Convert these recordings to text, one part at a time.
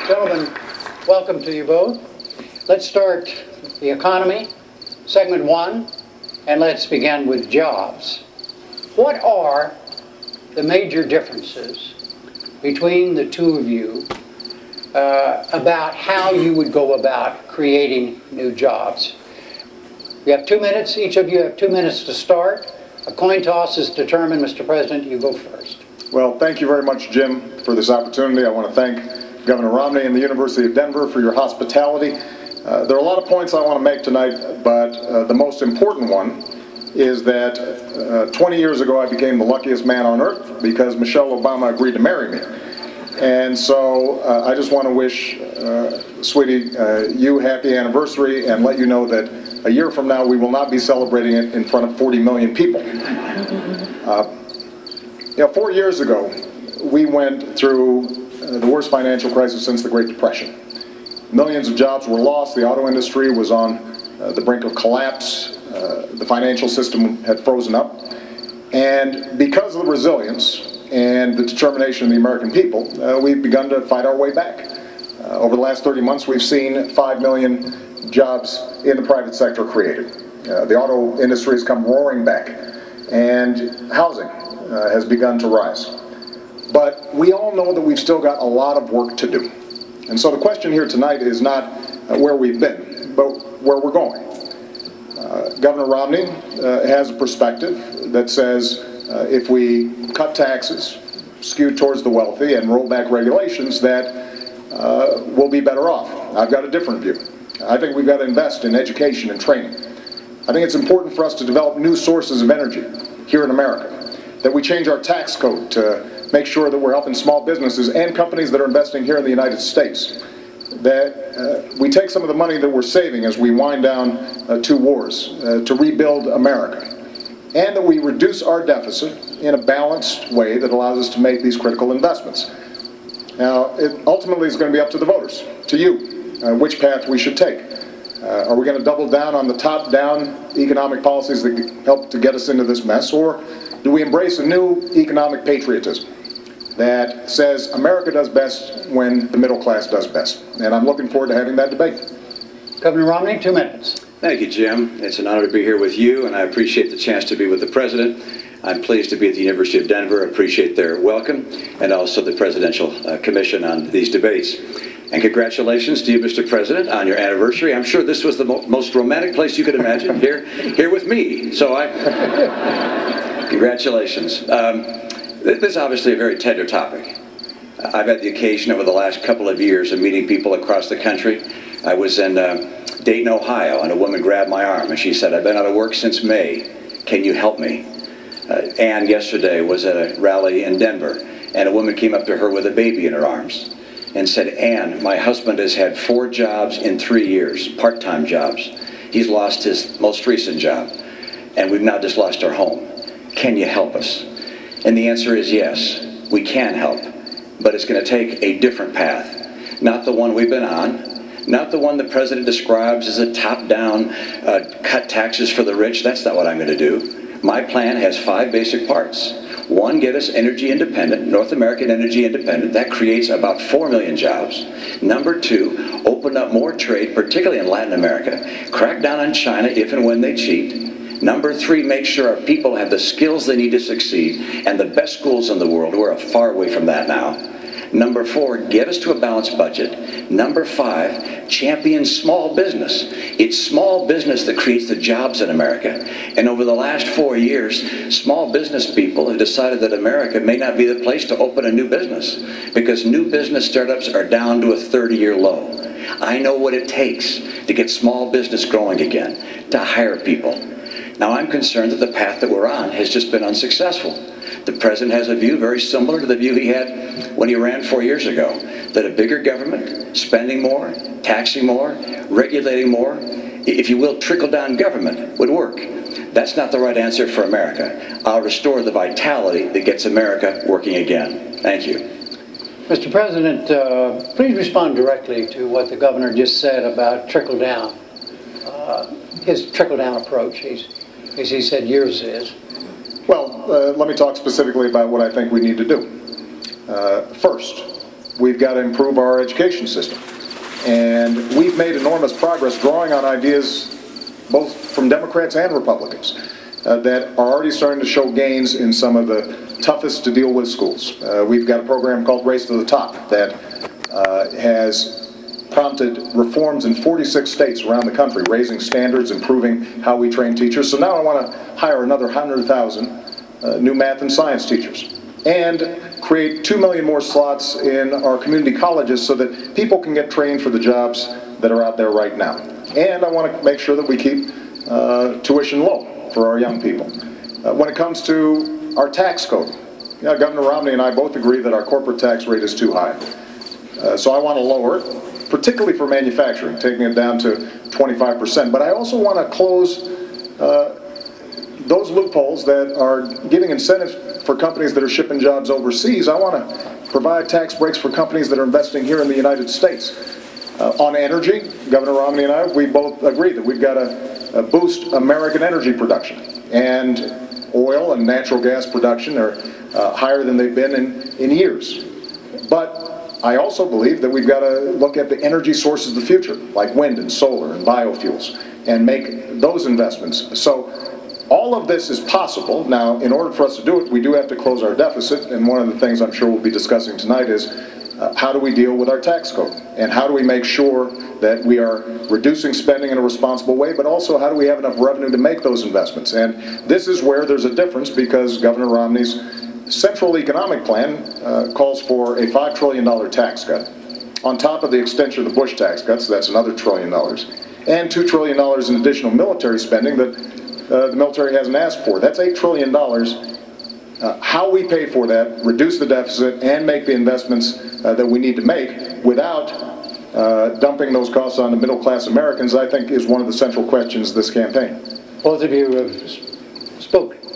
Gentlemen, welcome to you both. Let's start the economy, segment one, and let's begin with jobs. What are the major differences between the two of you about how you would go about creating new jobs? You have 2 minutes. Each of you have 2 minutes to start. A coin toss is determined. Mr. President, you go first. Well, thank you very much, Jim, for this opportunity. I want to thank Governor Romney and the University of Denver for your hospitality. There are a lot of points I want to make tonight, but the most important one is that 20 years ago I became the luckiest man on earth because Michelle Obama agreed to marry me. And so I just want to wish, sweetie, you happy anniversary and let you know that a year from now we will not be celebrating it in front of 40 million people. 4 years ago we went through the worst financial crisis since the Great Depression. Millions of jobs were lost. The auto industry was on the brink of collapse. The financial system had frozen up. And because of the resilience and the determination of the American people, we've begun to fight our way back. Over the last 30 months, we've seen 5 million jobs in the private sector created. The auto industry has come roaring back, and housing has begun to rise. But we all know that we've still got a lot of work to do. And so the question here tonight is not where we've been, but where we're going. Governor Romney has a perspective that says if we cut taxes, skewed towards the wealthy, and roll back regulations, that we'll be better off. I've got a different view. I think we've got to invest in education and training. I think it's important for us to develop new sources of energy here in America, that we change our tax code to make sure that we're helping small businesses and companies that are investing here in the United States, that we take some of the money that we're saving as we wind down 2 wars to rebuild America, and that we reduce our deficit in a balanced way that allows us to make these critical investments. Now, it ultimately is going to be up to the voters, to you, which path we should take. Are we going to double down on the top-down economic policies that help to get us into this mess, or do we embrace a new economic patriotism that says America does best when the middle class does best? And I'm looking forward to having that debate. Governor Romney, 2 minutes. Thank you, Jim. It's an honor to be here with you, and I appreciate the chance to be with the President. I'm pleased to be at the University of Denver. I appreciate their welcome, and also the Presidential Commission on these debates. And congratulations to you, Mr. President, on your anniversary. I'm sure this was the most romantic place you could imagine, here with me. So congratulations. This is obviously a very tender topic. I've had the occasion over the last couple of years of meeting people across the country. I was in Dayton, Ohio, and a woman grabbed my arm and she said, "I've been out of work since May. Can you help me?" Ann yesterday was at a rally in Denver, and a woman came up to her with a baby in her arms and said, "Ann, my husband has had 4 jobs in 3 years, part-time jobs. He's lost his most recent job, and we've now just lost our home. Can you help us?" And the answer is yes, we can help, but it's going to take a different path, not the one we've been on, not the one the President describes as a top-down cut taxes for the rich. That's not what I'm going to do. My plan has 5 basic parts. 1, get us energy independent, North American energy independent. That creates about 4 million jobs. Number 2, open up more trade, particularly in Latin America. Crack down on China if and when they cheat. Number 3, make sure our people have the skills they need to succeed, and the best schools in the world. We're far away from that now. Number 4, get us to a balanced budget. Number 5, champion small business. It's small business that creates the jobs in America. And over the last 4 years, small business people have decided that America may not be the place to open a new business because new business startups are down to a 30-year low. I know what it takes to get small business growing again, to hire people. Now, I'm concerned that the path that we're on has just been unsuccessful. The President has a view very similar to the view he had when he ran 4 years ago, that a bigger government, spending more, taxing more, regulating more, if you will, trickle-down government would work. That's not the right answer for America. I'll restore the vitality that gets America working again. Thank you. Mr. President, please respond directly to what the governor just said about trickle-down, his trickle-down approach, as he said yours is. Well, let me talk specifically about what I think we need to do. First, we've got to improve our education system. And we've made enormous progress drawing on ideas both from Democrats and Republicans that are already starting to show gains in some of the toughest to deal with schools. We've got a program called Race to the Top that has prompted reforms in 46 states around the country, raising standards, improving how we train teachers. So now I want to hire another 100,000 new math and science teachers and create 2 million more slots in our community colleges so that people can get trained for the jobs that are out there right now. And I want to make sure that we keep tuition low for our young people. When it comes to our tax code, Governor Romney and I both agree that our corporate tax rate is too high. So I want to lower it, particularly for manufacturing, taking it down to 25%. But I also want to close those loopholes that are giving incentives for companies that are shipping jobs overseas. I want to provide tax breaks for companies that are investing here in the United States. On energy, Governor Romney and I, we both agree that we've got to boost American energy production. And oil and natural gas production are higher than they've been in years. But I also believe that we've got to look at the energy sources of the future, like wind and solar and biofuels, and make those investments. So all of this is possible. Now, in order for us to do it, we do have to close our deficit, and one of the things I'm sure we'll be discussing tonight is how do we deal with our tax code? And how do we make sure that we are reducing spending in a responsible way, but also how do we have enough revenue to make those investments? And this is where there's a difference, because Governor Romney's central economic plan calls for a $5 trillion tax cut, on top of the extension of the Bush tax cuts, that's another $1 trillion, and $2 trillion in additional military spending that the military hasn't asked for. That's $8 trillion. How we pay for that, reduce the deficit, and make the investments that we need to make without dumping those costs on the middle-class Americans, I think, is one of the central questions of this campaign. Both of you have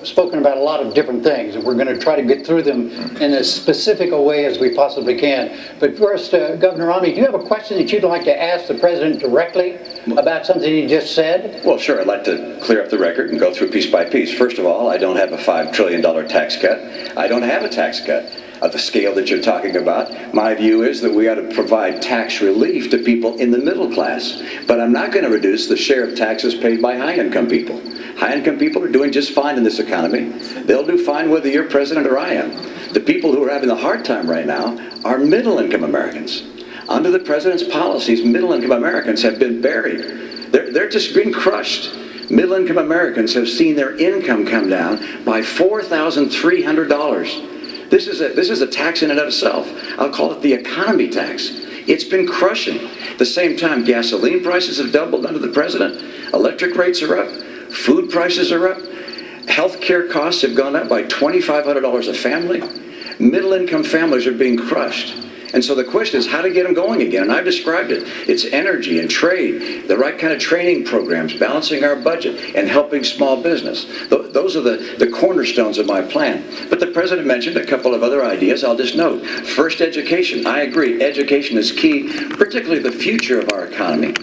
spoken about a lot of different things, and we're going to try to get through them in as specific a way as we possibly can. But first, Governor Romney, do you have a question that you'd like to ask the President directly about something he just said? Well, sure. I'd like to clear up the record and go through piece by piece. First of all, I don't have a $5 trillion tax cut. I don't have a tax cut of the scale that you're talking about. My view is that we ought to provide tax relief to people in the middle class. But I'm not going to reduce the share of taxes paid by high-income people. High-income people are doing just fine in this economy. They'll do fine whether you're president or I am. The people who are having a hard time right now are middle-income Americans. Under the president's policies, middle-income Americans have been buried. They're just being crushed. Middle-income Americans have seen their income come down by $4,300. This is a tax in and of itself. I'll call it the economy tax. It's been crushing. At the same time, gasoline prices have doubled under the president. Electric rates are up. Food prices are up. Health care costs have gone up by $2,500 a family. Middle-income families are being crushed. And so the question is how to get them going again. And I've described it. It's energy and trade, the right kind of training programs, balancing our budget, and helping small business. Those are the cornerstones of my plan. But the president mentioned a couple of other ideas I'll just note. First, education. I agree. Education is key, particularly the future of our economy.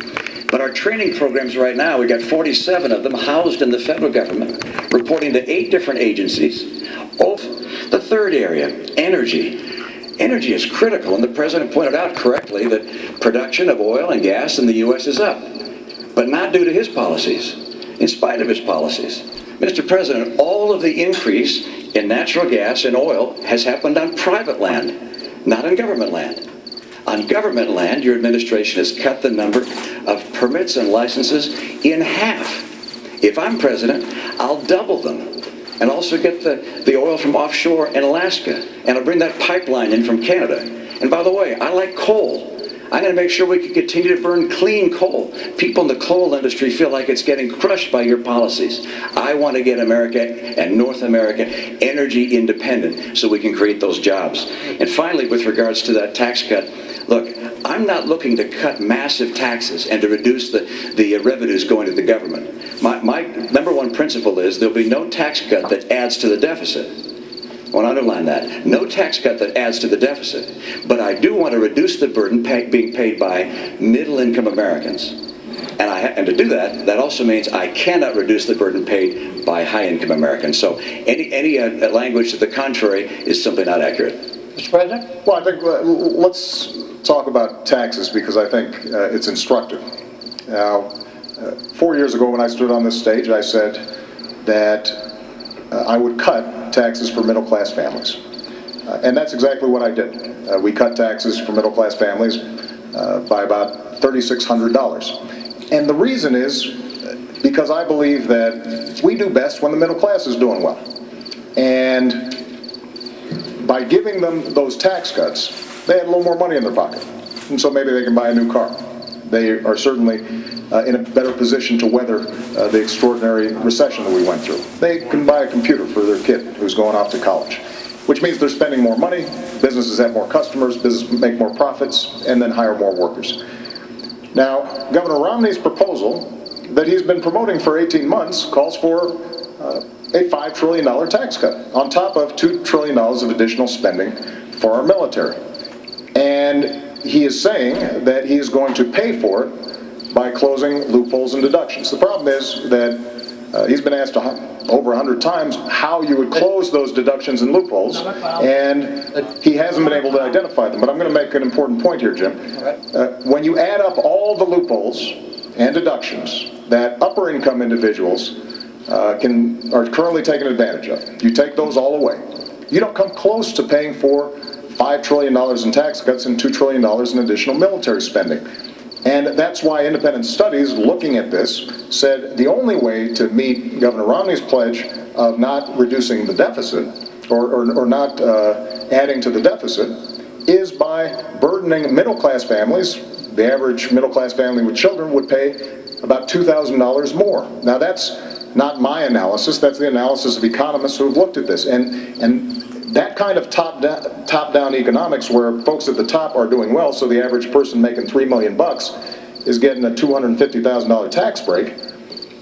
But our training programs right now, we've got 47 of them housed in the federal government, reporting to 8 different agencies. The third area, energy. Energy is critical, and the president pointed out correctly that production of oil and gas in the U.S. is up, but not due to his policies, in spite of his policies. Mr. President, all of the increase in natural gas and oil has happened on private land, not on government land. On government land, your administration has cut the number of permits and licenses in half. If I'm president, I'll double them. And also get the oil from offshore in Alaska. And I'll bring that pipeline in from Canada. And by the way, I like coal. I'm going to make sure we can continue to burn clean coal. People in the coal industry feel like it's getting crushed by your policies. I want to get America and North America energy independent so we can create those jobs. And finally, with regards to that tax cut, look, I'm not looking to cut massive taxes and to reduce the revenues going to the government. My number one principle is there'll be no tax cut that adds to the deficit. I want to underline that. No tax cut that adds to the deficit. But I do want to reduce the burden being paid by middle-income Americans. And to do that, that also means I cannot reduce the burden paid by high-income Americans. So any language to the contrary is simply not accurate. Mr. President? Well, I think let's talk about taxes because I think it's instructive. Now, 4 years ago when I stood on this stage, I said that I would cut taxes for middle-class families. And that's exactly what I did. We cut taxes for middle-class families by about $3,600. And the reason is because I believe that we do best when the middle class is doing well. And by giving them those tax cuts, they had a little more money in their pocket. And so maybe they can buy a new car. They are certainly in a better position to weather the extraordinary recession that we went through. They can buy a computer for their kid who's going off to college, which means they're spending more money, businesses have more customers, businesses make more profits, and then hire more workers. Now, Governor Romney's proposal that he's been promoting for 18 months calls for a $5 trillion tax cut on top of $2 trillion of additional spending for our military. And he is saying that he is going to pay for it by closing loopholes and deductions. The problem is that he's been asked over 100 times how you would close those deductions and loopholes, and he hasn't been able to identify them. But I'm going to make an important point here, Jim. When you add up all the loopholes and deductions that upper income individuals are currently taking advantage of, you take those all away, you don't come close to paying for $5 trillion in tax cuts and $2 trillion in additional military spending. And that's why independent studies looking at this said the only way to meet Governor Romney's pledge of not reducing the deficit or not adding to the deficit is by burdening middle-class families. The average middle-class family with children would pay about $2,000 more. Now that's not my analysis, that's the analysis of economists who have looked at this. And that kind of top-down economics where folks at the top are doing well, so the average person making $3 million is getting a $250,000 tax break,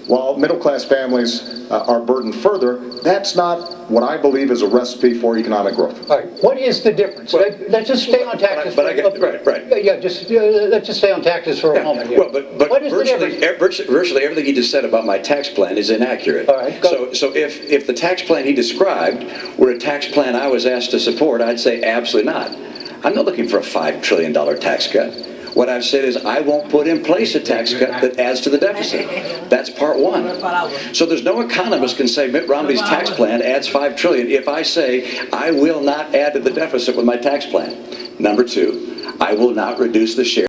while middle-class families are burdened further, that's not what I believe is a recipe for economic growth. All right. What is the difference? Well, let's just stay on taxes. Right. Yeah, let's just stay on taxes for a moment here. Well, but what is virtually everything he just said about my tax plan is inaccurate. All right, so if the tax plan he described were a tax plan I was asked to support, I'd say absolutely not. I'm not looking for a $5 trillion tax cut. What I've said is I won't put in place a tax cut that adds to the deficit. That's part one. So there's no economist can say Mitt Romney's tax plan adds $5 trillion if I say I will not add to the deficit with my tax plan. Number two, I will not reduce the share